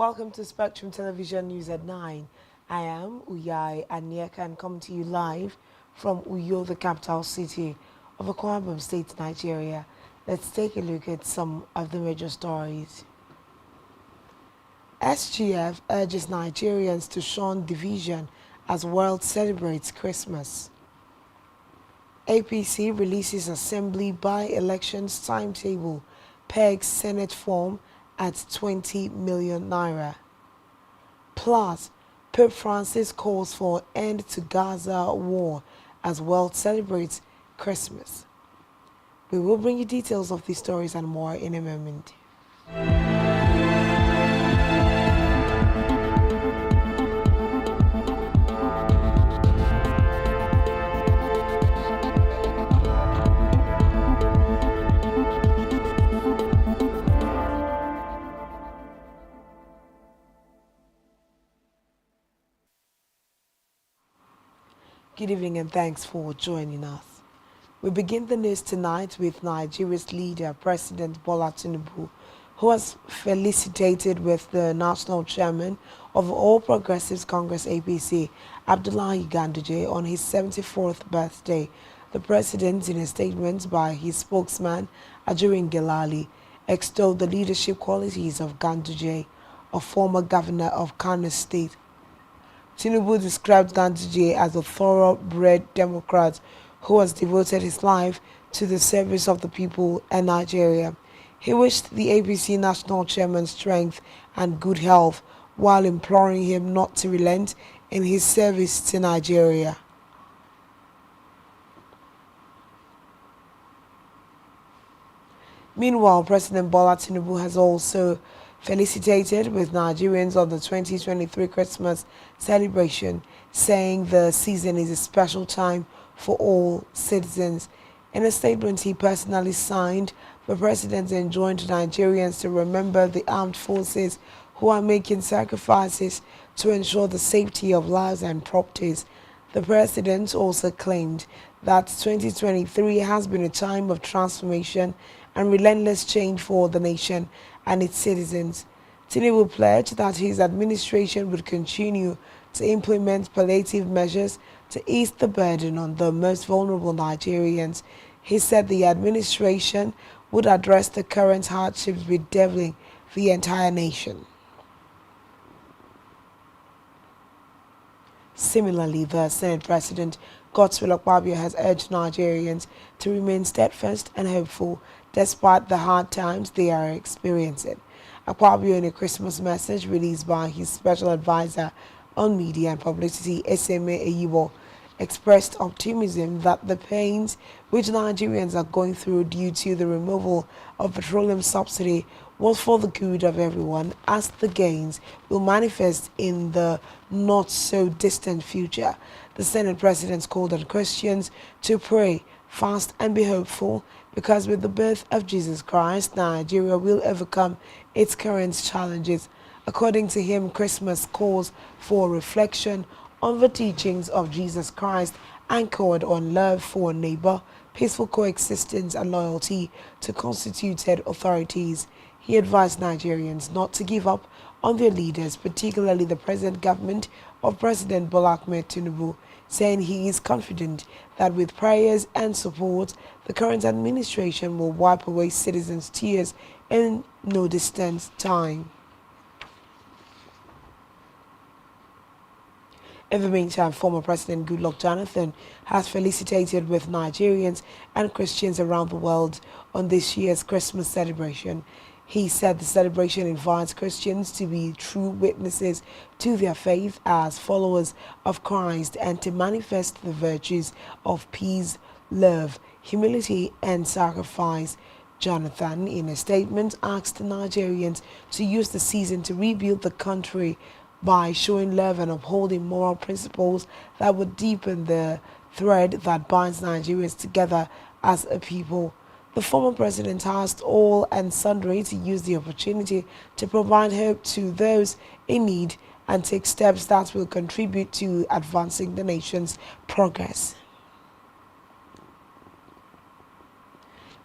Welcome to Spectrum Television News at 9. I am Uyai Anyeka and come to you live from Uyo, the capital city of Akwa Ibom State, Nigeria. Let's take a look at some of the major stories. SGF urges Nigerians to shun division as world celebrates Christmas. APC releases Assembly by-elections timetable, pegs Senate form at 20 million naira. Plus, Pope Francis calls for end to Gaza war as world celebrates Christmas. We will bring you details of these stories and more in a moment. Good evening and thanks for joining us. We begin the news tonight with Nigeria's leader, President Bola Tinubu, who has felicitated with the national chairman of All Progressives Congress APC, Abdullahi Ganduje, on his 74th birthday. The president, in a statement by his spokesman, Ajurin Gelali, extolled the leadership qualities of Ganduje, a former governor of Kano State. Tinubu described Ganduje as a thoroughbred Democrat who has devoted his life to the service of the people and Nigeria. He wished the APC national chairman strength and good health while imploring him not to relent in his service to Nigeria. Meanwhile, President Bola Tinubu has also felicitated with Nigerians on the 2023 Christmas celebration, saying the season is a special time for all citizens. In a statement he personally signed, the president enjoined Nigerians to remember the armed forces who are making sacrifices to ensure the safety of lives and properties. The president also claimed that 2023 has been a time of transformation and relentless change for the nation and its citizens. Tinubu pledged that his administration would continue to implement palliative measures to ease the burden on the most vulnerable Nigerians. He said the administration would address the current hardships bedeviling the entire nation. Similarly, the Senate President Godswill Akpabio has urged Nigerians to remain steadfast and hopeful despite the hard times they are experiencing. Akpabio, in a Christmas message released by his special advisor on media and publicity, SMA Eyibo, expressed optimism that the pains which Nigerians are going through due to the removal of petroleum subsidy was for the good of everyone, as the gains will manifest in the not-so-distant future. The Senate President called on Christians to pray, fast and be hopeful, because with the birth of Jesus Christ, Nigeria will overcome its current challenges. According to him, Christmas calls for reflection on the teachings of Jesus Christ, anchored on love for a neighbor, peaceful coexistence and loyalty to constituted authorities. He advised Nigerians not to give up on their leaders, particularly the present government of President Bola Ahmed Tinubu, saying he is confident that with prayers and support, the current administration will wipe away citizens' tears in no distant time. In the meantime, former President Goodluck Jonathan has felicitated with Nigerians and Christians around the world on this year's Christmas celebration. He said the celebration invites Christians to be true witnesses to their faith as followers of Christ and to manifest the virtues of peace, love, humility, and sacrifice. Jonathan, in a statement, asked Nigerians to use the season to rebuild the country by showing love and upholding moral principles that would deepen the thread that binds Nigerians together as a people. The former president asked all and sundry to use the opportunity to provide hope to those in need and take steps that will contribute to advancing the nation's progress.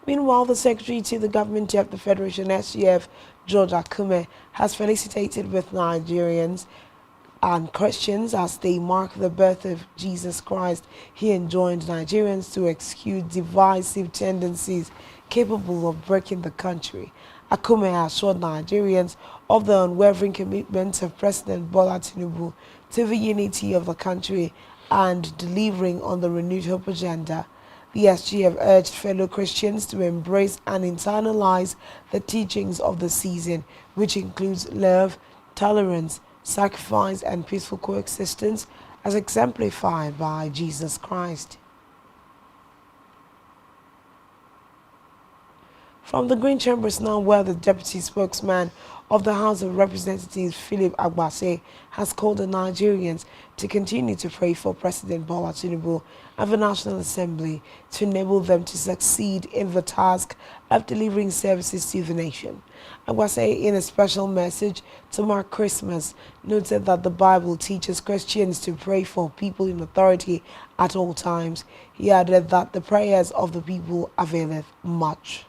Meanwhile, the Secretary to the Government of the Federation, SGF, George Akume, has felicitated with Nigerians and Christians as they mark the birth of Jesus Christ. He enjoined Nigerians to eschew divisive tendencies capable of breaking the country. Akume assured Nigerians of the unwavering commitment of President Bola Tinubu to the unity of the country and delivering on the renewed hope agenda. The SGF urged fellow Christians to embrace and internalize the teachings of the season, which includes love, tolerance, sacrifice, and peaceful coexistence as exemplified by Jesus Christ. From the Green Chambers now, where the deputy spokesman of the House of Representatives, Philip Agbase, has called on Nigerians to continue to pray for President Bola Tinubu and the National Assembly to enable them to succeed in the task of delivering services to the nation. Agbase, in a special message to mark Christmas, noted that the Bible teaches Christians to pray for people in authority at all times. He added that the prayers of the people availeth much.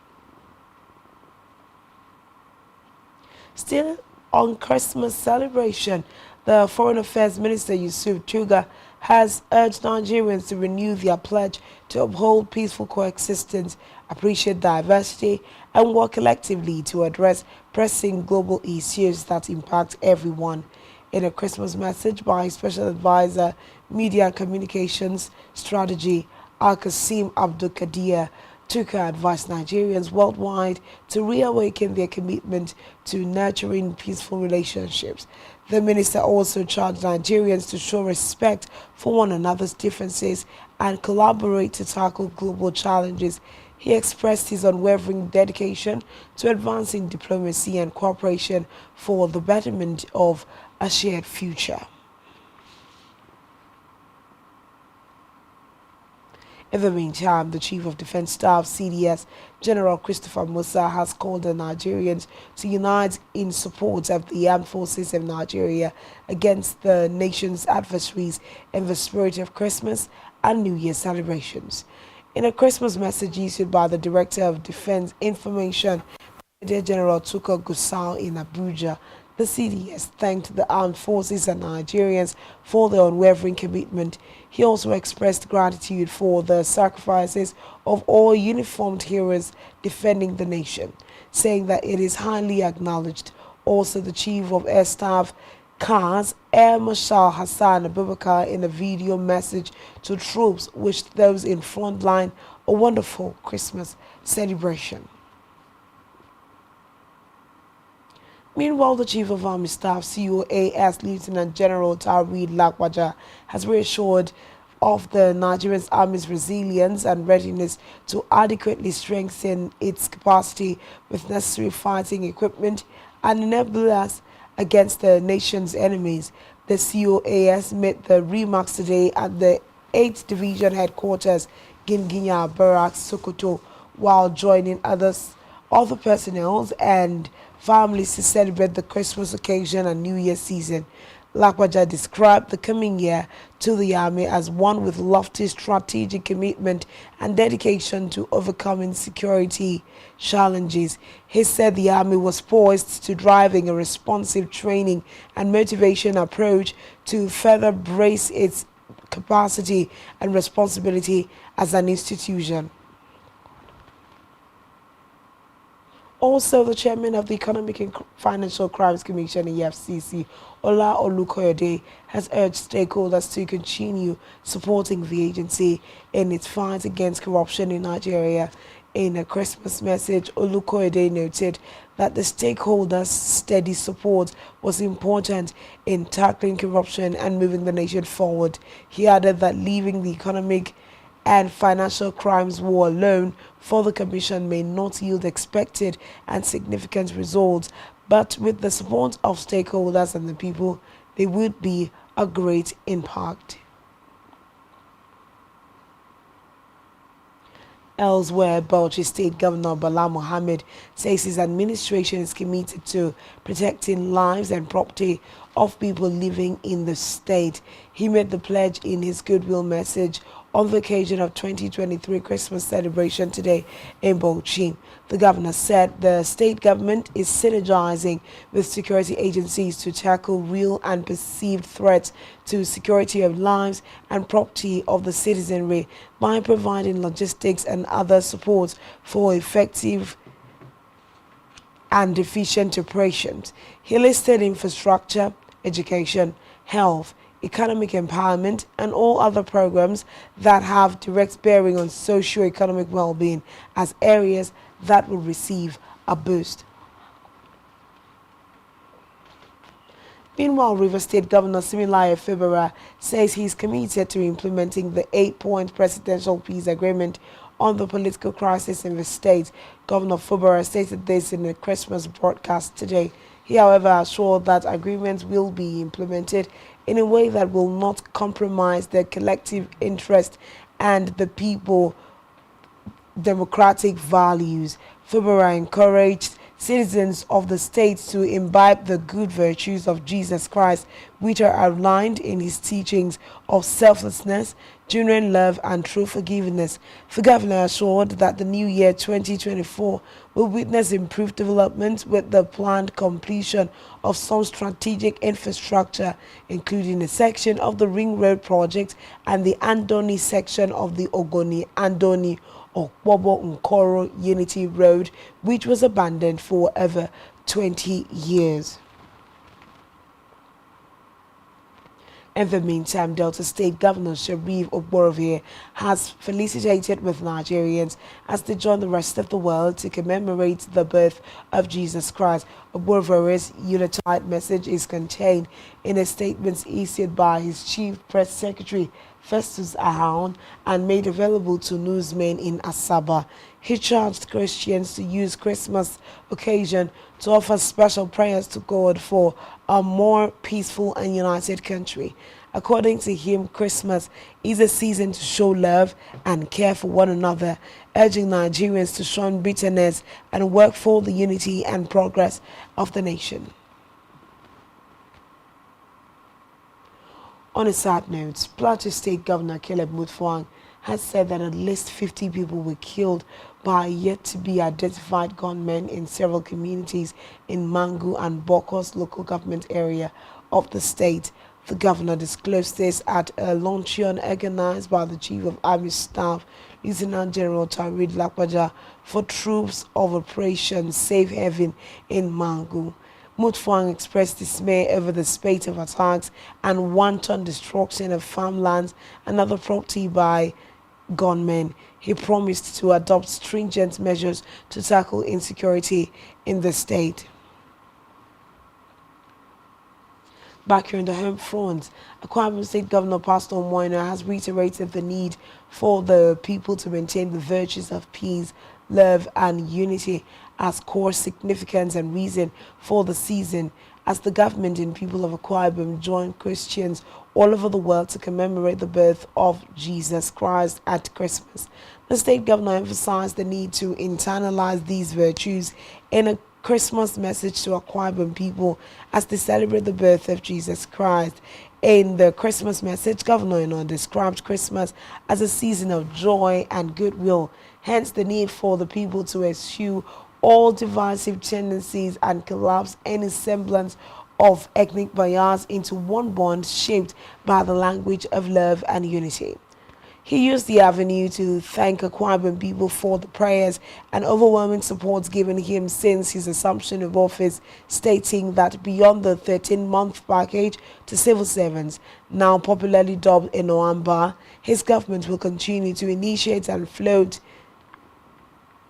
Still on Christmas celebration, the Foreign Affairs Minister Yusuf Tuga has urged Nigerians to renew their pledge to uphold peaceful coexistence, appreciate diversity, and work collectively to address pressing global issues that impact everyone. In a Christmas message by Special Advisor, Media and Communications Strategy, Al-Qasim Abdul Qadir, Tuka advised Nigerians worldwide to reawaken their commitment to nurturing peaceful relationships. The minister also charged Nigerians to show respect for one another's differences and collaborate to tackle global challenges. He expressed his unwavering dedication to advancing diplomacy and cooperation for the betterment of a shared future. In the meantime, the Chief of Defense Staff, CDS, General Christopher Musa, has called on Nigerians to unite in support of the armed forces of Nigeria against the nation's adversaries in the spirit of Christmas and New Year celebrations. In a Christmas message issued by the Director of Defense Information, Brigadier General Tukur Gusau in Abuja, the CDS thanked the armed forces and Nigerians for their unwavering commitment. He also expressed gratitude for the sacrifices of all uniformed heroes defending the nation, saying that it is highly acknowledged. Also, the Chief of Air Staff, CAS, Air Marshal Hassan Abubakar, in a video message to troops, wished those in front line a wonderful Christmas celebration. Meanwhile, the Chief of Army Staff, COAS Lieutenant General Tawhid Lakwaja, has reassured of the Nigerian Army's resilience and readiness to adequately strengthen its capacity with necessary fighting equipment and enable us against the nation's enemies. The COAS made the remarks today at the 8th Division Headquarters, Ginginya Barracks, Sokoto, while joining other personnel and families to celebrate the Christmas occasion and New Year season. Lakwaja described the coming year to the Army as one with lofty strategic commitment and dedication to overcoming security challenges. He said the Army was poised to driving a responsive training and motivation approach to further brace its capacity and responsibility as an institution. Also, the chairman of the Economic and Financial Crimes Commission, EFCC, Ola Olukoyede, has urged stakeholders to continue supporting the agency in its fight against corruption in Nigeria. In a Christmas message, Olukoyede noted that the stakeholders' steady support was important in tackling corruption and moving the nation forward. He added that leaving the economic and financial crimes war alone for the Commission may not yield expected and significant results, but with the support of stakeholders and the people, there would be a great impact. Elsewhere, Bauchi State Governor Bala Mohammed says his administration is committed to protecting lives and property of people living in the state. He made the pledge in his goodwill message on the occasion of 2023 Christmas celebration today in Bauchi. The governor said the state government is synergizing with security agencies to tackle real and perceived threats to security of lives and property of the citizenry by providing logistics and other support for effective and efficient operations. He listed infrastructure, education, health, economic empowerment, and all other programs that have direct bearing on socio-economic well-being as areas that will receive a boost. Meanwhile, Rivers State Governor Similayo Fubara says he is committed to implementing the 8-point presidential peace agreement on the political crisis in the state. Governor Fubara stated this in a Christmas broadcast today. He, however, assured that agreements will be implemented in a way that will not compromise the collective interest and the people democratic values. Fubara encouraged citizens of the state to imbibe the good virtues of Jesus Christ, which are outlined in his teachings of selflessness, genuine love, and true forgiveness. The governor assured that the new year 2024 will witness improved development with the planned completion of some strategic infrastructure, including a section of the Ring Road project and the Andoni section of the Ogoni-Andoni Okpobo Nkoro Unity Road, which was abandoned for over 20 years. In the meantime, Delta State Governor Sharif Oborevie has felicitated with Nigerians as they join the rest of the world to commemorate the birth of Jesus Christ. Oborevie's unitard message is contained in a statement issued by his Chief Press Secretary Festus Ahon and made available to newsmen in Asaba. He charged Christians to use Christmas occasion to offer special prayers to God for a more peaceful and united country. According to him, Christmas is a season to show love and care for one another, urging Nigerians to shun bitterness and work for the unity and progress of the nation. On a sad note, Plateau State Governor Caleb Mutfwang has said that at least 50 people were killed by yet-to-be-identified gunmen in several communities in Mangu and Bokos local government area of the state. The governor disclosed this at a luncheon organized by the Chief of Army Staff, Lieutenant General Tarid Lakwaja, for troops of Operation Safe Haven in Mangu. Mutfwang expressed dismay over the spate of attacks and wanton destruction of farmlands and other property by gunmen. He promised to adopt stringent measures to tackle insecurity in the state. Back here in the home front, Akwa Ibom State Governor Pastor Moina has reiterated the need for the people to maintain the virtues of peace, love, and unity as core significance and reason for the season, as the government and people of Akwa Ibom join Christians all over the world to commemorate the birth of Jesus Christ at Christmas. The state governor emphasized the need to internalize these virtues in a Christmas message to Akwa Ibom people as they celebrate the birth of Jesus Christ. In the Christmas message, Governor Eno described Christmas as a season of joy and goodwill, hence the need for the people to eschew all divisive tendencies and collapse any semblance of ethnic bias into one bond shaped by the language of love and unity. He used the avenue to thank Akwa Ibom people for the prayers and overwhelming support given him since his assumption of office, stating that beyond the 13-month package to civil servants, now popularly dubbed Enoamba, his government will continue to initiate and float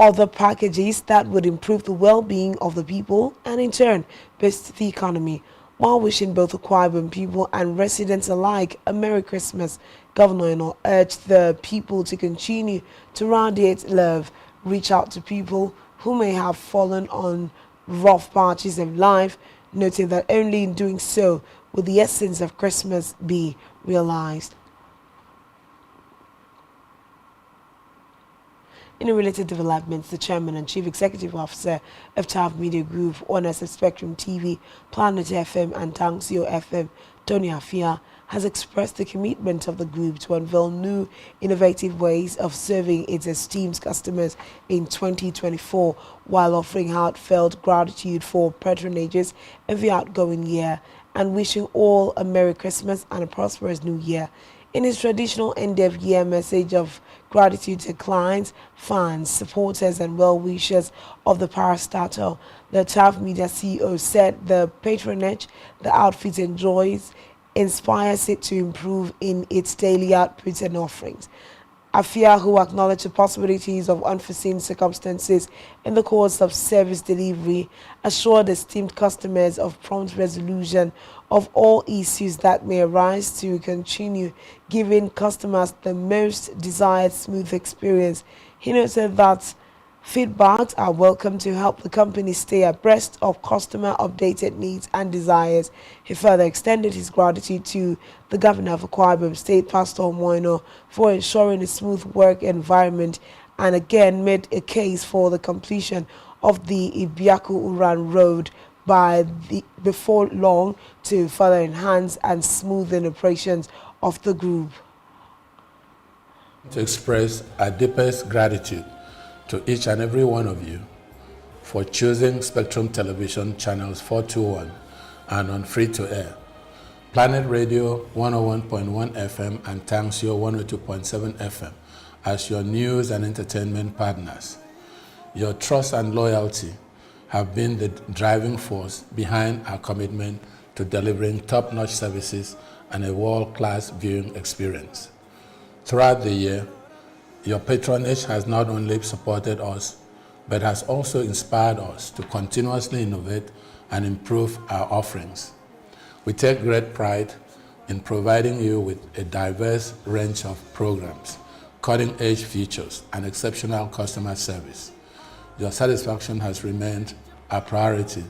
other packages that would improve the well-being of the people and in turn boost the economy. While wishing both Akwa Ibom people and residents alike a Merry Christmas, Governor Eno urged the people to continue to radiate love, reach out to people who may have fallen on rough patches of life, noting that only in doing so will the essence of Christmas be realized. In related developments, the Chairman and Chief Executive Officer of TAV Media Group, owners of Spectrum TV, Planet FM and Tangsio FM, Tony Afia, has expressed the commitment of the group to unveil new, innovative ways of serving its esteemed customers in 2024 while offering heartfelt gratitude for patronages in the outgoing year and wishing all a Merry Christmas and a prosperous New Year. In his traditional end-of-year message of gratitude to clients, fans, supporters and well-wishers of the parastatal, the TAF Media CEO said the patronage the outfit enjoys inspires it to improve in its daily outputs and offerings. Afia, who acknowledged the possibilities of unforeseen circumstances in the course of service delivery, assured esteemed customers of prompt resolution of all issues that may arise to continue giving customers the most desired smooth experience. He noted that feedbacks are welcome to help the company stay abreast of customer updated needs and desires. He further extended his gratitude to the governor of Akwa Ibom State, Pastor Moino, for ensuring a smooth work environment and again made a case for the completion of the Ibiaku-Uran Road before long to further enhance and smoothen operations of the group. To express our deepest gratitude to each and every one of you for choosing Spectrum Television channels 421 and on free-to-air, Planet Radio 101.1 FM and Tangsio 102.7 FM as your news and entertainment partners. Your trust and loyalty have been the driving force behind our commitment to delivering top-notch services and a world-class viewing experience. Throughout the year, your patronage has not only supported us, but has also inspired us to continuously innovate and improve our offerings. We take great pride in providing you with a diverse range of programs, cutting-edge features, and exceptional customer service. Your satisfaction has remained our priority,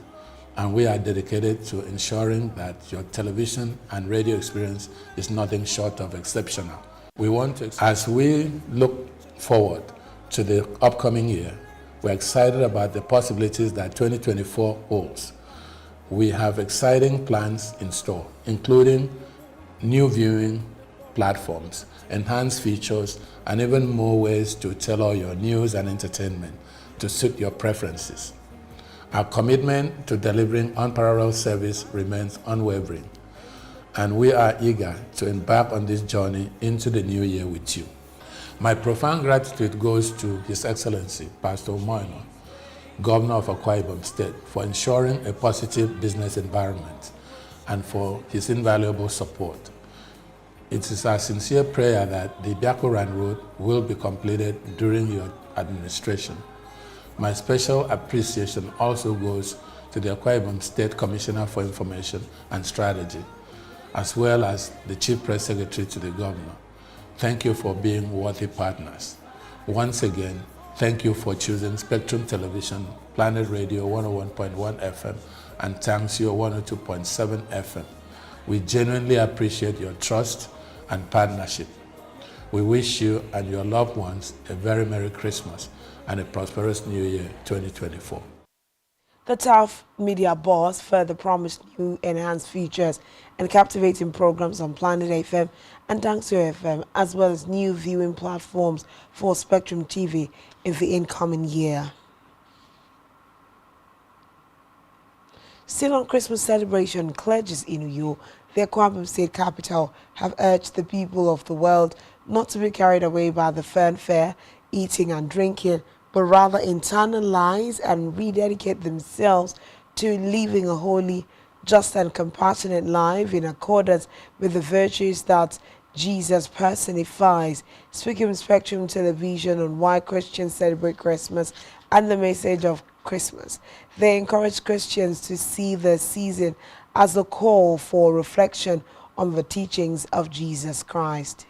and we are dedicated to ensuring that your television and radio experience is nothing short of exceptional. We want to, as we look forward to the upcoming year, we're excited about the possibilities that 2024 holds. We have exciting plans in store, including new viewing platforms, enhanced features, and even more ways to tailor your news and entertainment to suit your preferences. Our commitment to delivering unparalleled service remains unwavering, and we are eager to embark on this journey into the new year with you. My profound gratitude goes to His Excellency, Pastor Moino, Governor of Akwa Ibom State, for ensuring a positive business environment and for his invaluable support. It is our sincere prayer that the Ibiaku-Uran Road will be completed during your administration. My special appreciation also goes to the Akwa Ibom State Commissioner for Information and Strategy, as well as the Chief Press Secretary to the Governor. Thank you for being worthy partners. Once again, thank you for choosing Spectrum Television, Planet Radio 101.1 FM, and Tangsio 102.7 FM. We genuinely appreciate your trust and partnership. We wish you and your loved ones a very Merry Christmas and a prosperous New Year 2024. The TAF Media boss further promised new enhanced features and captivating programs on Planet FM and Tangsio FM, as well as new viewing platforms for Spectrum TV in the incoming year. Still on Christmas celebration, clergies in Uyo, the Akwa Ibom State capital, have urged the people of the world not to be carried away by the fanfare, eating and drinking, but rather internalize and rededicate themselves to living a holy, just and compassionate life in accordance with the virtues that Jesus personifies. Speaking on Spectrum Television on why Christians celebrate Christmas and the message of Christmas, they encourage Christians to see the season as a call for reflection on the teachings of Jesus Christ.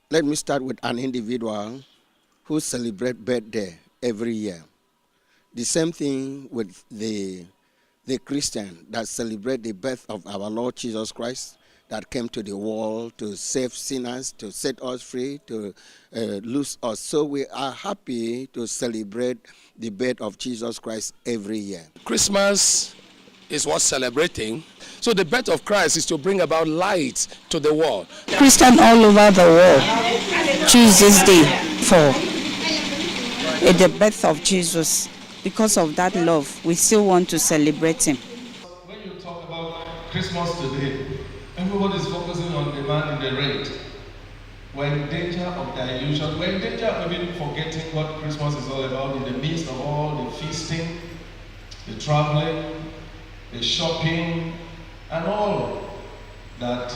Let me start with an individual who celebrates birthday every year. The same thing with the Christian that celebrate the birth of our Lord Jesus Christ. that came to the world to save sinners, to set us free, to loose us. So we are happy to celebrate the birth of Jesus Christ every year. Christmas is worth celebrating. So the birth of Christ is to bring about light to the world. Christians all over the world choose this day for the birth of Jesus. Because of that love, we still want to celebrate him. When you talk about Christmas today, everybody is focusing on the man in the red. We're in danger of dilution. We're in danger of even forgetting what Christmas is all about in the midst of all the feasting, the traveling, the shopping, and all that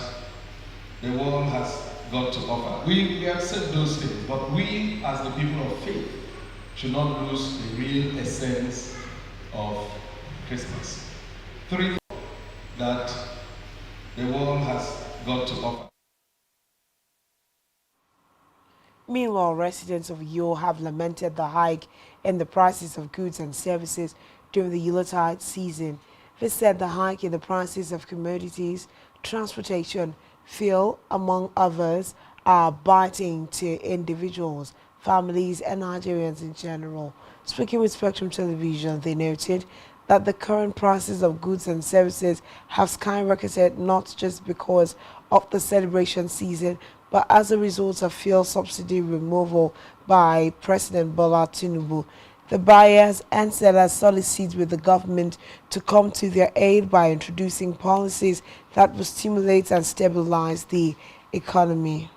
the world has got to offer. We accept those things, but we as the people of faith should not lose the real essence of Christmas. Three that the world has got to offer. Meanwhile, residents of Yo have lamented the hike in the prices of goods and services during the Yuletide season. They said the hike in the prices of commodities, transportation, fuel, among others, are biting to individuals, families and Nigerians in general. Speaking with Spectrum Television, they noted that the current prices of goods and services have skyrocketed not just because of the celebration season, but as a result of fuel subsidy removal by President Bola Tinubu. The buyers and sellers solicit with the government to come to their aid by introducing policies that will stimulate and stabilize the economy.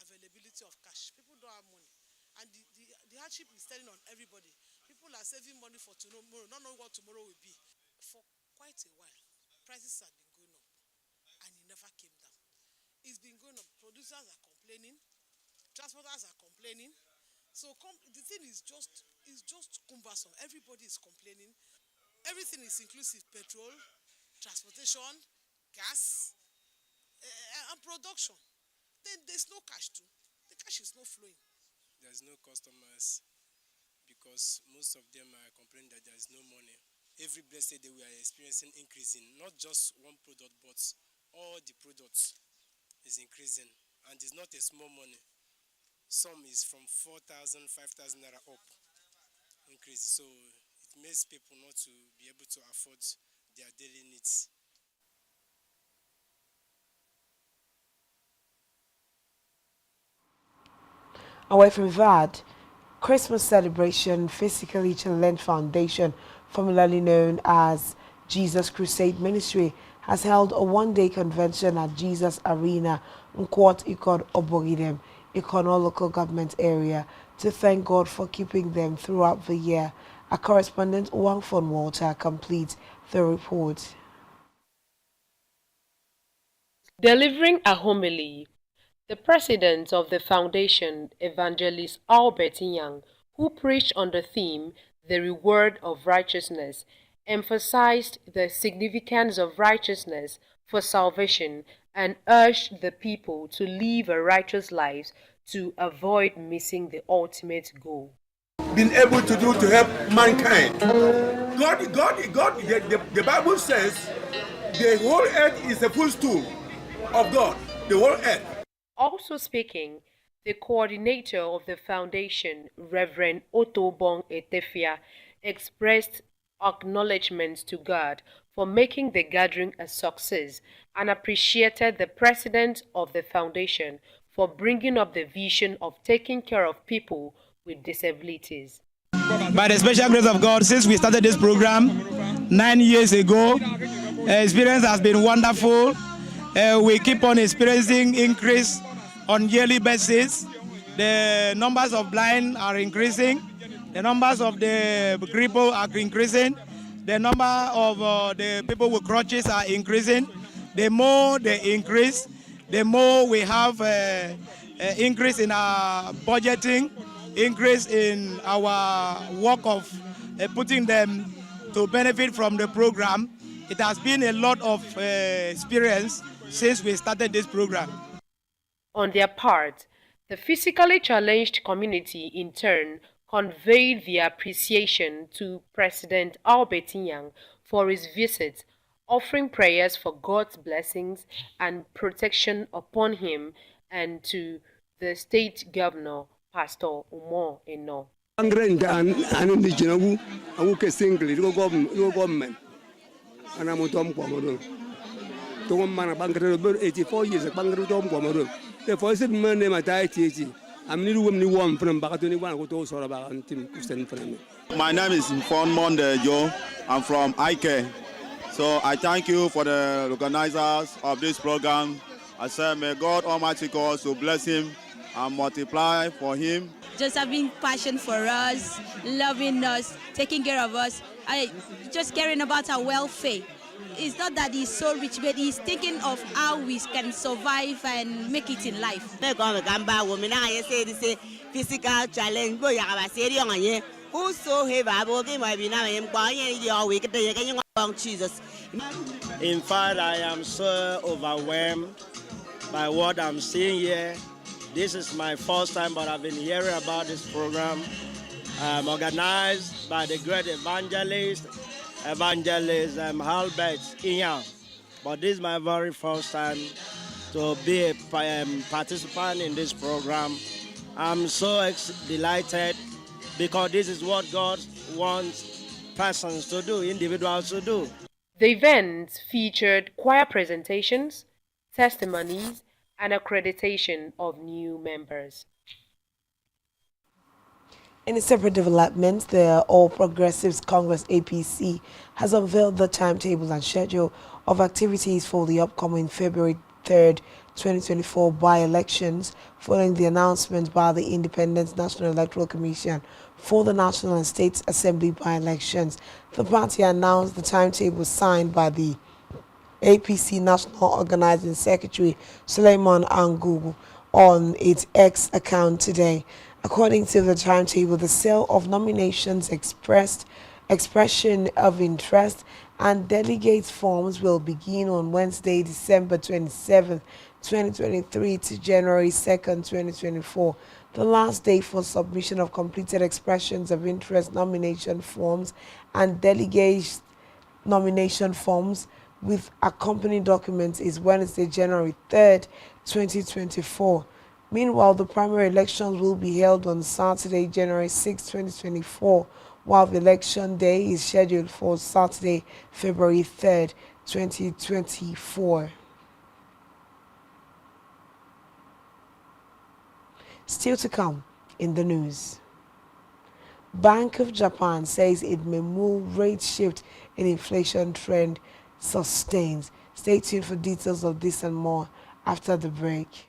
Availability of cash. People don't have money. And the hardship is telling on everybody. People are saving money for tomorrow, not knowing what tomorrow will be. For quite a while, prices have been going up and it never came down. It's been going up. Producers are complaining. Transporters are complaining. So the thing is just cumbersome. Everybody is complaining. Everything is inclusive: petrol, transportation, gas, and production. Then there's no cash too. The cash is not flowing. There's no customers because most of them are complaining that there's no money. Every blessed day we are experiencing increasing, not just one product, but all the products is increasing, and it's not a small money. Some is from 4,000, 5,000 naira up increase. So it makes people not to be able to afford their daily needs. Away from that, Christmas celebration Physically Challenged Foundation, formerly known as Jesus Crusade Ministry, has held a one-day convention at Jesus Arena, Nkwot Ikot Oboridem, Ikono local government area, to thank God for keeping them throughout the year. Our correspondent Wangfon Walter completes the report. Delivering a homily, the president of the foundation, Evangelist Albert Nyang, who preached on the theme, The Reward of Righteousness, emphasized the significance of righteousness for salvation and urged the people to live a righteous life to avoid missing the ultimate goal. Been able to do to help mankind. The Bible says the whole earth is a footstool of God, the whole earth. Also speaking, the coordinator of the foundation, Reverend Otto Bong Etefia, expressed acknowledgements to God for making the gathering a success and appreciated the president of the foundation for bringing up the vision of taking care of people with disabilities. By the special grace of God, since we started this program 9 years ago, experience has been wonderful. We keep on experiencing increase on yearly basis. The numbers of blind are increasing. The numbers of the crippled are increasing. The number of the people with crutches are increasing. The more they increase, the more we have increase in our budgeting, increase in our work of putting them to benefit from the program. It has been a lot of experience since we started this program. On their part, the physically challenged community in turn conveyed their appreciation to President Albert Nyang for his visit, offering prayers for God's blessings and protection upon him and to the state governor, Pastor Umo Eno. And I'm Tom Pomerun. Tom Man, a banker, 84 years, a banker, Tom Pomerun. The first man named Atati. I'm new woman one from Bakatuni, who told us about Tim Kusten for me. My name is Fon Monde Joe. I'm from Ike. So I thank you for the organizers of this program. I say, may God Almighty God to bless him and multiply for him. Just having passion for us, loving us, taking care of us, just caring about our welfare. It's not that he's so rich, but he's thinking of how we can survive and make it in life. Physical challenge, Jesus. In fact, I am so overwhelmed by what I'm seeing here. This is my first time, but I've been hearing about this program organized by the great evangelist Albert Inyang. But this is my very first time to be a participant in this program. I'm so delighted because this is what God wants persons to do, individuals to do. The event featured choir presentations, testimonies, and accreditation of new members. In a separate development, the All Progressives Congress APC has unveiled the timetable and schedule of activities for the upcoming February 3rd, 2024 by-elections following the announcement by the Independent National Electoral Commission for the National and State Assembly by-elections. The party announced the timetable signed by the APC National Organizing Secretary Suleiman Angugu on its X account today. According to the timetable, the sale of nominations, expression of interest, and delegate forms will begin on Wednesday, December 27th, 2023 to January 2nd, 2024. The last day for submission of completed expressions of interest nomination forms and delegate nomination forms with accompanying documents is Wednesday, January 3rd, 2024. Meanwhile, the primary elections will be held on Saturday, January 6, 2024, while the election day is scheduled for Saturday, February 3rd, 2024. Still to come in the news. Bank of Japan says it may move rate shift in inflation trend sustains. Stay tuned for details of this and more after the break.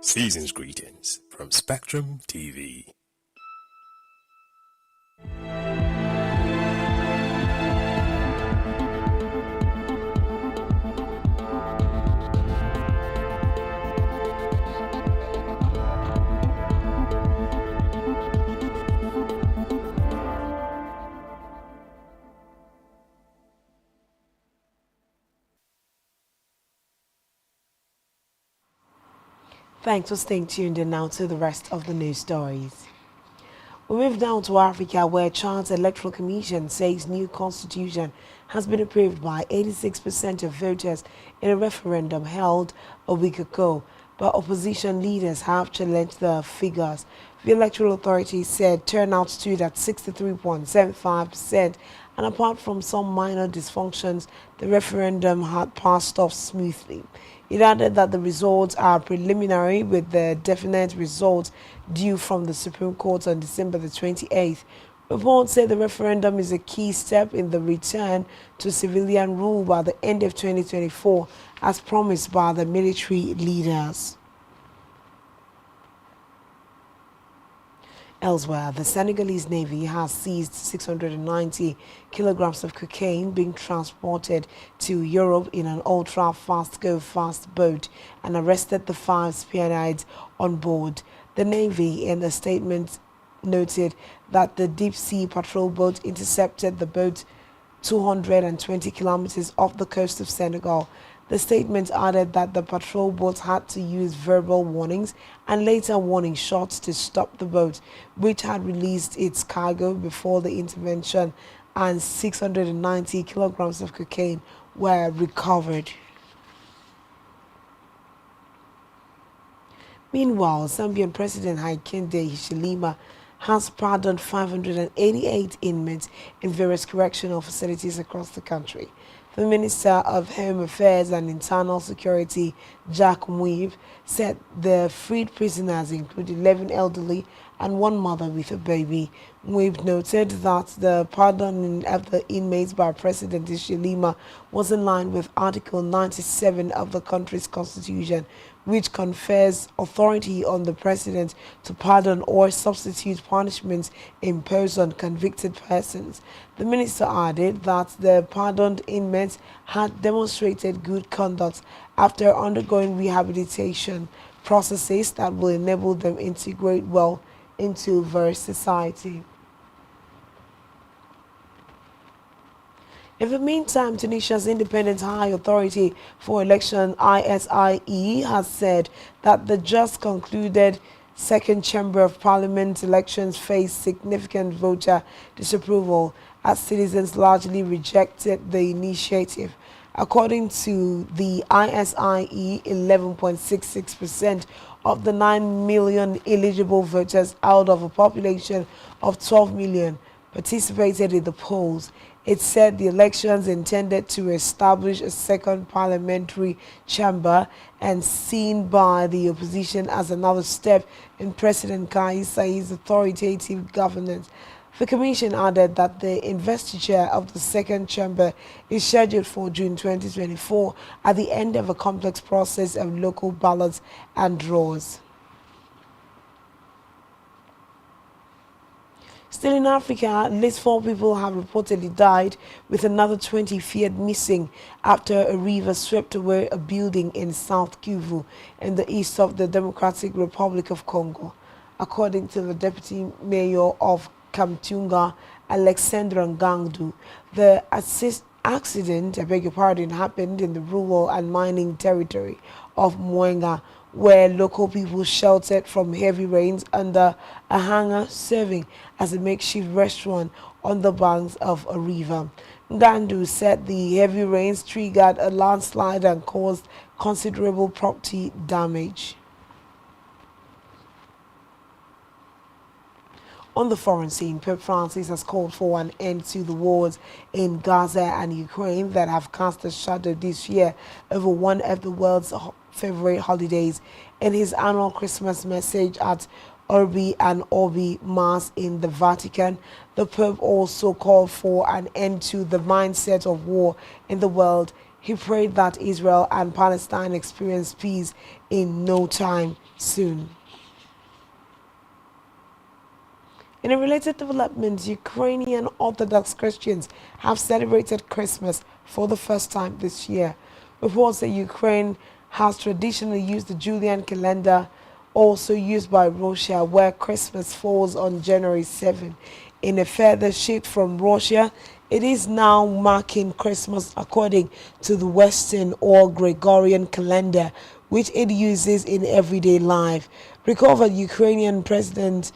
Season's greetings from Spectrum TV. Thanks for staying tuned in now to the rest of the news stories. We move down to Africa, where Chad's Electoral Commission says new constitution has been approved by 86% of voters in a referendum held a week ago, but opposition leaders have challenged the figures. The electoral authority said turnout stood at 63.75%, and apart from some minor dysfunctions, the referendum had passed off smoothly. It added that the results are preliminary, with the definite results due from the Supreme Court on December the 28th. Reports say the referendum is a key step in the return to civilian rule by the end of 2024, as promised by the military leaders. Elsewhere, the Senegalese Navy has seized 690 kilograms of cocaine being transported to Europe in an ultra-fast go-fast boat and arrested the 5 Spaniards on board. The Navy, in a statement, noted that the deep-sea patrol boat intercepted the boat 220 kilometers off the coast of Senegal. The statement added that the patrol boat had to use verbal warnings and later warning shots to stop the boat, which had released its cargo before the intervention, and 690 kilograms of cocaine were recovered. Meanwhile, Zambian President Hakainde Hichilema has pardoned 588 inmates in various correctional facilities across the country. The Minister of Home Affairs and Internal Security, Jack Mweeb, said the freed prisoners include 11 elderly and 1 mother with a baby. Mweeb noted that the pardoning of the inmates by President Hichilema was in line with Article 97 of the country's constitution, which confers authority on the president to pardon or substitute punishments imposed on convicted persons. The minister added that the pardoned inmates had demonstrated good conduct after undergoing rehabilitation processes that will enable them to integrate well into their society. In the meantime, Tunisia's Independent High Authority for Election, ISIE, has said that the just concluded Second Chamber of Parliament elections faced significant voter disapproval as citizens largely rejected the initiative. According to the ISIE, 11.66% of the 9 million eligible voters out of a population of 12 million participated in the polls. It said the elections intended to establish a second parliamentary chamber and seen by the opposition as another step in President Kais Saied's authoritative governance. The commission added that the investiture of the second chamber is scheduled for June 2024 at the end of a complex process of local ballots and draws. Still in Africa, at least 4 people have reportedly died, with another 20 feared missing after a river swept away a building in South Kivu in the east of the Democratic Republic of Congo. According to the deputy mayor of Kamtunga, Alexandra Ngandu, the accident, happened in the rural and mining territory of Mwenga, where local people sheltered from heavy rains under a hangar serving as a makeshift restaurant on the banks of a river. Ngandu said the heavy rains triggered a landslide and caused considerable property damage. On the foreign scene, Pope Francis has called for an end to the wars in Gaza and Ukraine that have cast a shadow this year over one of the world's favorite holidays. In his annual Christmas message at Urbi and Orbi Mass in the Vatican, the Pope also called for an end to the mindset of war in the world. He prayed that Israel and Palestine experience peace in no time soon. In a related development, Ukrainian Orthodox Christians have celebrated Christmas for the first time this year. Reports that Ukraine has traditionally used the Julian calendar, also used by Russia, where Christmas falls on January 7. In a further shift from Russia, it is now marking Christmas according to the Western or Gregorian calendar, which it uses in everyday life. Recall that Ukrainian President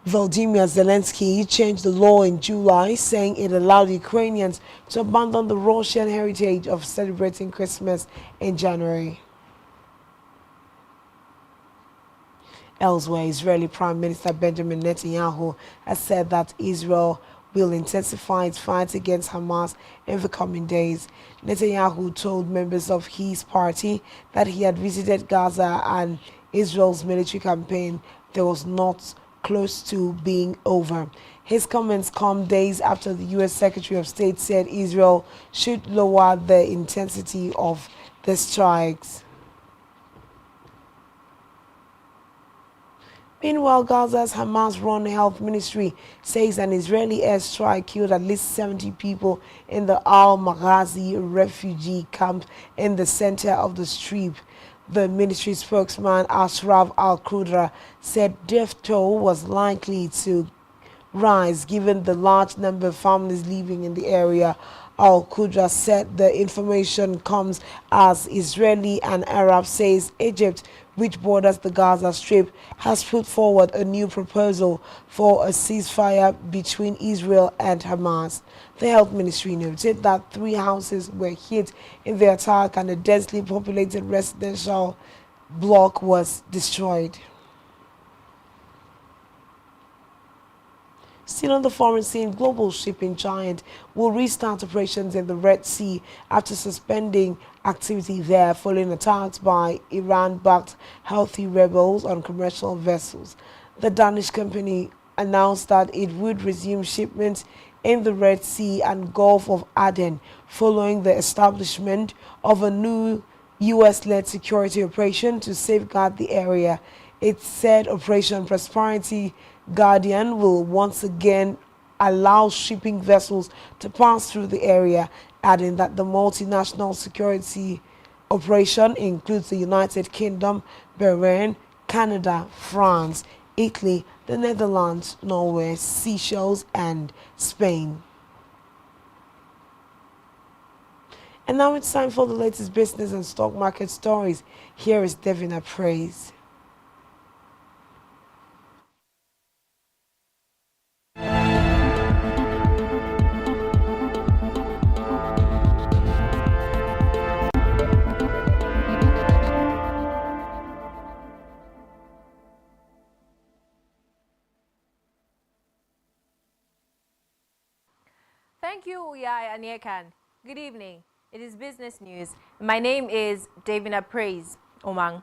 Volodymyr Zelensky changed the law in July, saying it allowed Ukrainians to abandon the Russian heritage of celebrating Christmas in January. Elsewhere, Israeli Prime Minister Benjamin Netanyahu has said that Israel will intensify its fight against Hamas in the coming days. Netanyahu told members of his party that he had visited Gaza and Israel's military campaign that was not close to being over. His comments come days after the U.S. Secretary of State said Israel should lower the intensity of the strikes. Meanwhile, Gaza's Hamas-run health ministry says an Israeli airstrike killed at least 70 people in the Al-Maghazi refugee camp in the center of the Strip. The ministry spokesman Ashraf Al-Qudra said death toll was likely to rise given the large number of families living in the area. Al-Qudra said the information comes as Israeli and Arab says Egypt, which borders the Gaza Strip, has put forward a new proposal for a ceasefire between Israel and Hamas. The health ministry noted that 3 houses were hit in the attack and a densely populated residential block was destroyed. Still on the foreign scene, global shipping giant will restart operations in the Red Sea after suspending activity there following attacks by Iran-backed Houthi rebels on commercial vessels. The Danish company announced that it would resume shipments in the Red Sea and Gulf of Aden following the establishment of a new U.S.-led security operation to safeguard the area. It said Operation Prosperity Guardian will once again allow shipping vessels to pass through the area, adding that the multinational security operation includes the United Kingdom, Bahrain, Canada, France, Italy, the Netherlands, Norway, Seychelles, and Spain. And now it's time for the latest business and stock market stories. Here is Devina Praise. Thank you, Uyai Aniekan. Good evening. It is business news. My name is Davina Praise Omang.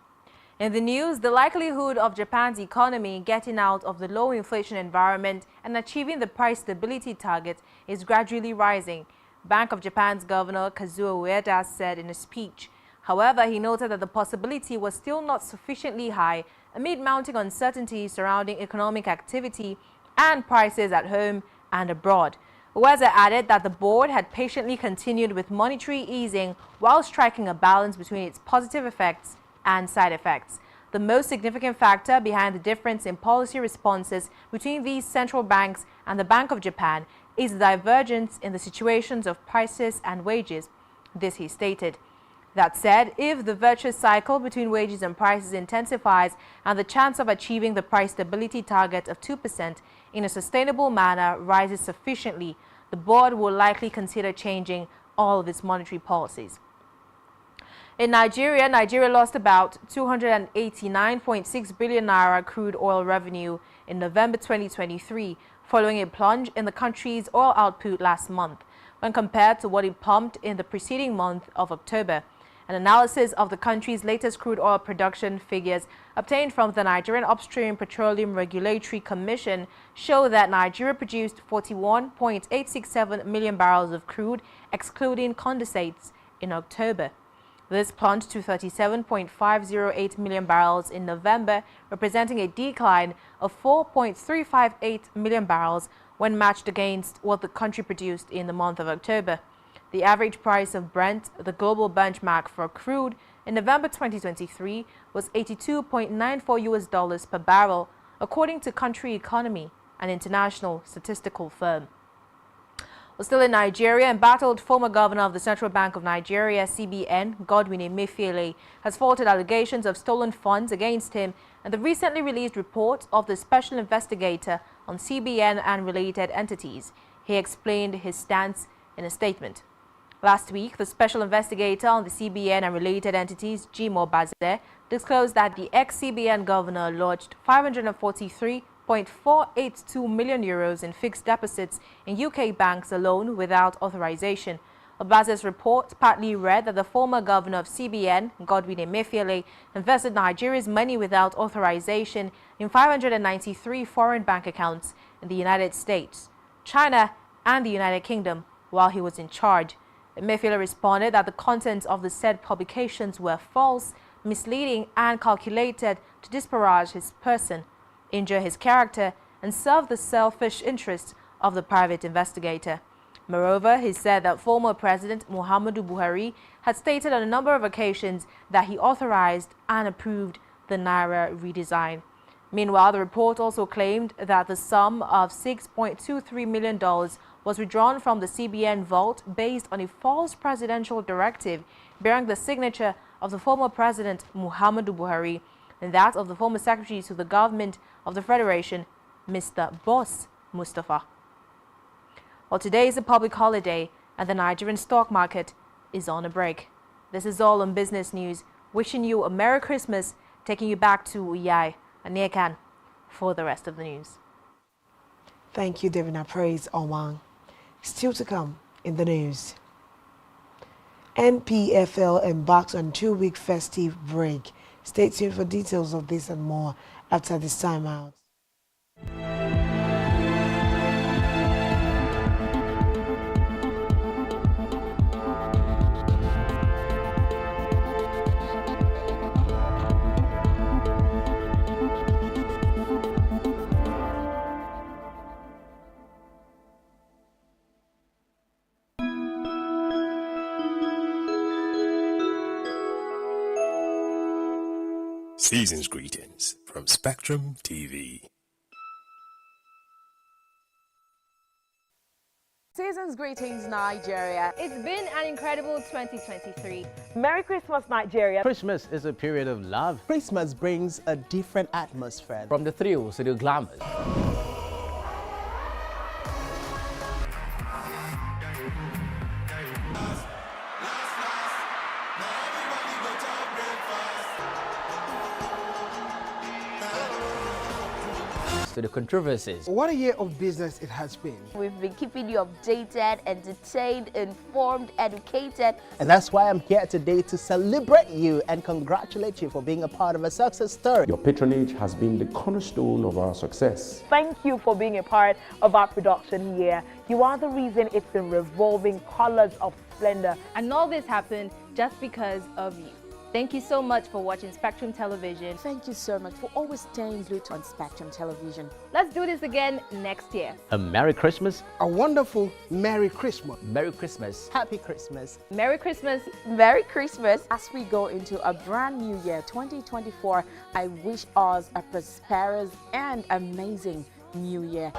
In the news, the likelihood of Japan's economy getting out of the low inflation environment and achieving the price stability target is gradually rising, Bank of Japan's Governor Kazuo Ueda said in a speech. However, he noted that the possibility was still not sufficiently high amid mounting uncertainty surrounding economic activity and prices at home and abroad. Ueda added that the board had patiently continued with monetary easing while striking a balance between its positive effects and side effects. The most significant factor behind the difference in policy responses between these central banks and the Bank of Japan is the divergence in the situations of prices and wages. This he stated. That said, if the virtuous cycle between wages and prices intensifies and the chance of achieving the price stability target of 2% in a sustainable manner rises sufficiently, the board will likely consider changing all of its monetary policies. In Nigeria, lost about 289.6 billion naira crude oil revenue in November 2023, following a plunge in the country's oil output last month, when compared to what it pumped in the preceding month of October. An analysis of the country's latest crude oil production figures obtained from the Nigerian Upstream Petroleum Regulatory Commission show that Nigeria produced 41.867 million barrels of crude, excluding condensates, in October. This plunged to 37.508 million barrels in November, representing a decline of 4.358 million barrels when matched against what the country produced in the month of October. The average price of Brent, the global benchmark for crude, in November 2023 was $82.94 US per barrel, according to Country Economy, an international statistical firm. Well, still in Nigeria, embattled former governor of the Central Bank of Nigeria, CBN, Godwin Emefiele, has faulted allegations of stolen funds against him and the recently released report of the special investigator on CBN and related entities. He explained his stance in a statement. Last week, the special investigator on the CBN and related entities, Jimoh Baze, disclosed that the ex-CBN governor lodged 543.482 million euros in fixed deposits in UK banks alone without authorization. Baze's report partly read that the former governor of CBN, Godwin Emefiele, invested Nigeria's money without authorization in 593 foreign bank accounts in the United States, China, and the United Kingdom while he was in charge. Emefiele responded that the contents of the said publications were false, misleading, and calculated to disparage his person. injure his character, and serve the selfish interests of the private investigator. Moreover, he said that former President Muhammadu Buhari had stated on a number of occasions that he authorized and approved the Naira redesign. Meanwhile, the report also claimed that the sum of $6.23 million was withdrawn from the CBN vault based on a false presidential directive bearing the signature of the former President Muhammadu Buhari and that of the former Secretary to the Government of the Federation, Mr. Boss Mustafa. Well, today is a public holiday and the Nigerian stock market is on a break. This is all on Business News. Wishing you a Merry Christmas, taking you back to Uyai and Niekan for the rest of the news. Thank you, Devina Praise Omang. Still to come in the news. NPFL embarks on 2-week festive break. Stay tuned for details of this and more after this time out. Season's greetings from Spectrum TV. Season's greetings, Nigeria. It's been an incredible 2023. Merry Christmas, Nigeria. Christmas is a period of love. Christmas brings a different atmosphere. From the thrills to the glamour. To the controversies. What a year of business it has been. We've been keeping you updated, entertained, informed, educated. And that's why I'm here today to celebrate you and congratulate you for being a part of a success story. Your patronage has been the cornerstone of our success. Thank you for being a part of our production here. You are the reason it's been revolving colors of splendor. And all this happened just because of you. Thank you so much for watching Spectrum Television. Thank you so much for always staying glued on Spectrum Television. Let's do this again next year. A Merry Christmas. A wonderful Merry Christmas. Merry Christmas. Happy Christmas. Merry Christmas. Merry Christmas. As we go into a brand new year, 2024, I wish us a prosperous and amazing new year.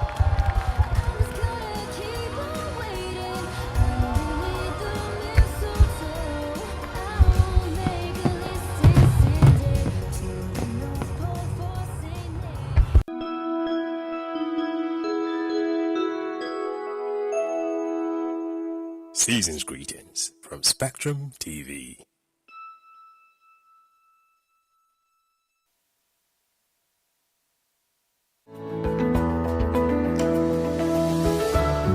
Season's greetings from Spectrum TV.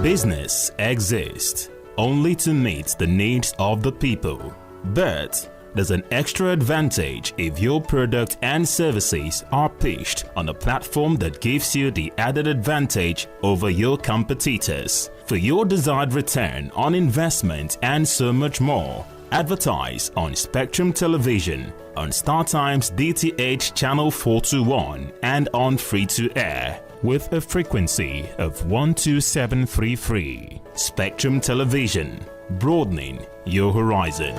Business exists only to meet the needs of the people, but there's an extra advantage if your product and services are pitched on a platform that gives you the added advantage over your competitors. For your desired return on investment and so much more, advertise on Spectrum Television, on StarTimes DTH Channel 421 and on free-to-air with a frequency of 12733. Spectrum Television, broadening your horizon.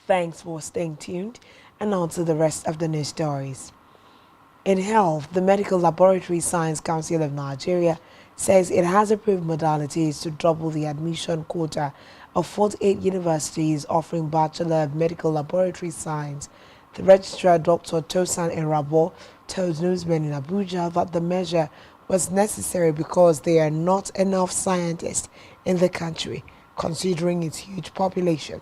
Thanks for staying tuned, and on to the rest of the news stories. In health, the Medical Laboratory Science Council of Nigeria says it has approved modalities to double the admission quota of 48 universities offering Bachelor of Medical Laboratory Science. The registrar, Dr. Tosan Erabo, told newsmen in Abuja that the measure was necessary because there are not enough scientists in the country, considering its huge population.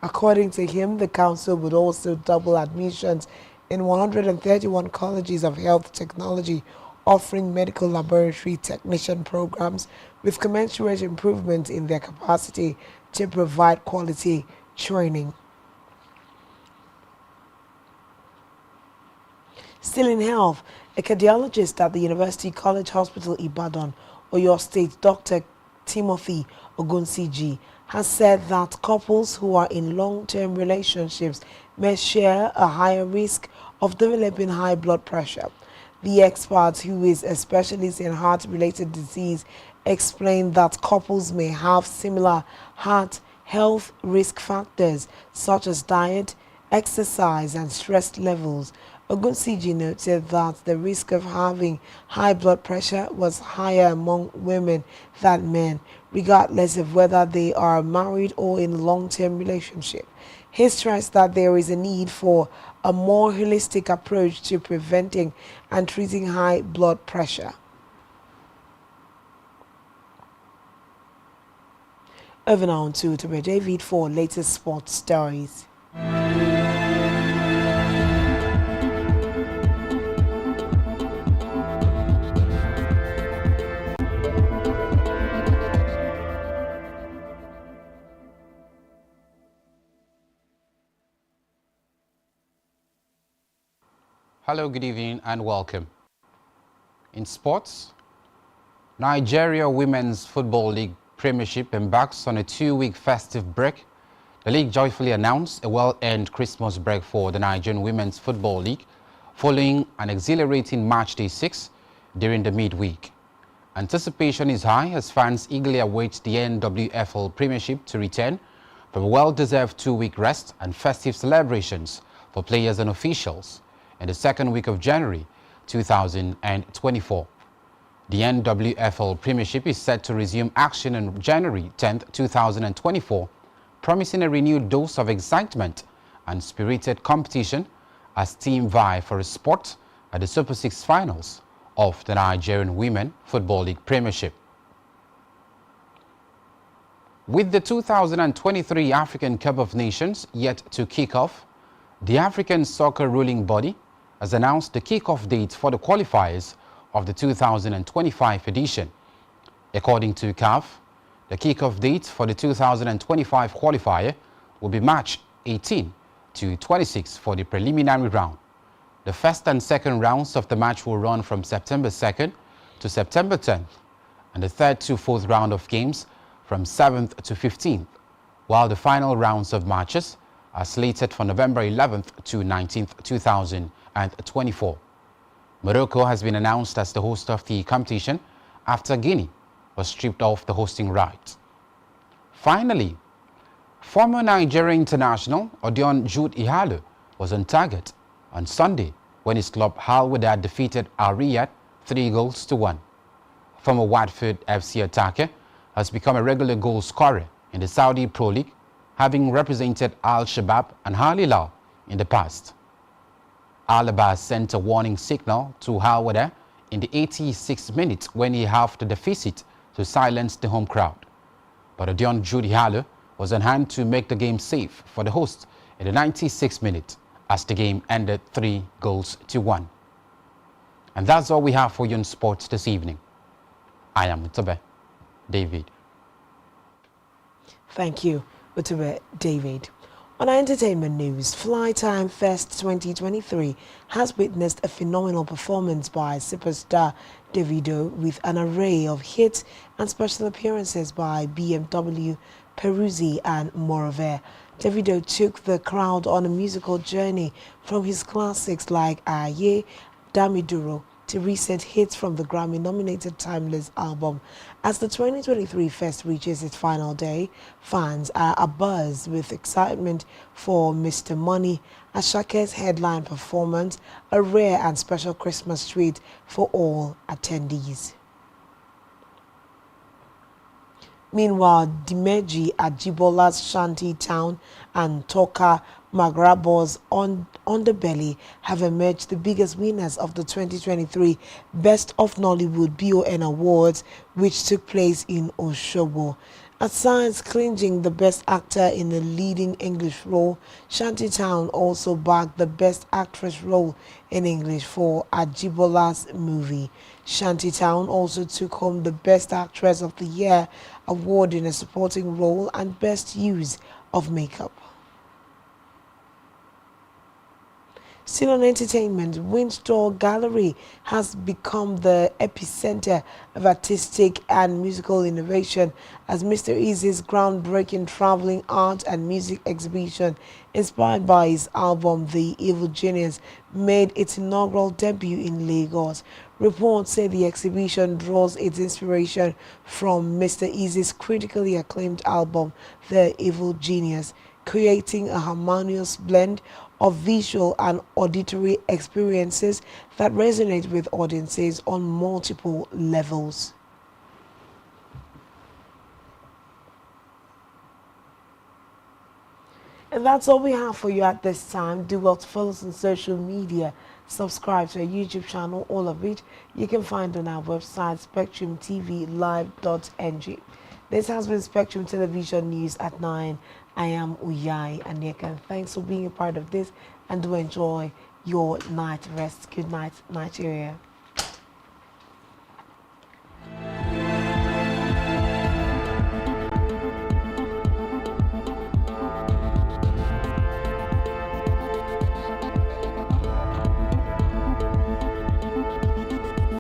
According to him, the council would also double admissions in 131 colleges of health technology offering medical laboratory technician programs with commensurate improvement in their capacity to provide quality training. Still in health, a cardiologist at the University College Hospital Ibadan, Oyo State, Dr. Timothy Ogunsiji, has said that couples who are in long-term relationships may share a higher risk of developing high blood pressure. The expert, who is a specialist in heart-related disease, explained that couples may have similar heart health risk factors such as diet, exercise, and stress levels. Ogunsiji noted that the risk of having high blood pressure was higher among women than men, regardless of whether they are married or in a long-term relationship. He stressed that there is a need for a more holistic approach to preventing and treating high blood pressure. Over now to David for latest sports stories. Hello, good evening and welcome. In sports, Nigeria Women's Football League Premiership embarks on a 2-week festive break. The league joyfully announced a well-earned Christmas break for the Nigerian Women's Football League following an exhilarating Match Day 6 during the midweek. Anticipation is high as fans eagerly await the NWFL Premiership to return from a well-deserved 2-week rest and festive celebrations for players and officials in the second week of January 2024. The NWFL Premiership is set to resume action on January 10, 2024, promising a renewed dose of excitement and spirited competition as teams vie for a spot at the Super 6 finals of the Nigerian Women Football League Premiership. With the 2023 African Cup of Nations yet to kick off, the African Soccer ruling body has announced the kick-off date for the qualifiers of the 2025 edition. According to CAF, the kick-off date for the 2025 qualifier will be March 18 to 26 for the preliminary round. The first and second rounds of the match will run from September 2nd to September 10th, and the third to fourth round of games from 7th to 15th, while the final rounds of matches are slated for November 11th to 19th, 2024. Morocco has been announced as the host of the competition after Guinea was stripped of the hosting right. Finally, former Nigerian international Odion Jude Ihalo was on target on Sunday when his club Al Wahda defeated Al Riyadh 3-1. Former Watford FC attacker has become a regular goal scorer in the Saudi Pro League, having represented Al Shabab and Al Hilal in the past. Alaba sent a warning signal to Al Wahda in the 86th minute when he halved the deficit to silence the home crowd. But Odion Jude Ihalo was on hand to make the game safe for the hosts in the 96th minute as the game ended 3-1. And that's all we have for you in sports this evening. I am Utube David. Thank you, Utube David. On our entertainment news, Flytime Fest 2023 has witnessed a phenomenal performance by superstar Davido with an array of hits and special appearances by BMW, Peruzzi and Morove. Davido took the crowd on a musical journey from his classics like Aye, Damiduro to recent hits from the Grammy-nominated Timeless album. As the 2023 fest reaches its final day, fans are abuzz with excitement for Mr. Money, Ashake's headline performance, a rare and special Christmas treat for all attendees. Meanwhile, Dimeji Ajibola's Shanty Town and Toka Magrabo's Underbelly have emerged the biggest winners of the 2023 Best of Nollywood BON Awards, which took place in Oshobo. Aside clinching the Best Actor in a Leading English Role, Shantytown also bagged the Best Actress role in English for Ajibola's movie. Shantytown also took home the Best Actress of the Year award in a supporting role and Best Use of Makeup. Still on entertainment, Windsor Gallery has become the epicenter of artistic and musical innovation as Mr. Easy's groundbreaking traveling art and music exhibition, inspired by his album The Evil Genius, made its inaugural debut in Lagos. Reports say the exhibition draws its inspiration from Mr. Easy's critically acclaimed album The Evil Genius, creating a harmonious blend of visual and auditory experiences that resonate with audiences on multiple levels. And that's all we have for you at this time. Do well to follow us on social media. Subscribe to our YouTube channel, all of which you can find on our website, spectrumtvlive.ng. This has been Spectrum Television News at 9. I am Uyai Anyeka. Thanks for being a part of this and do enjoy your night rest. Good night, Nigeria.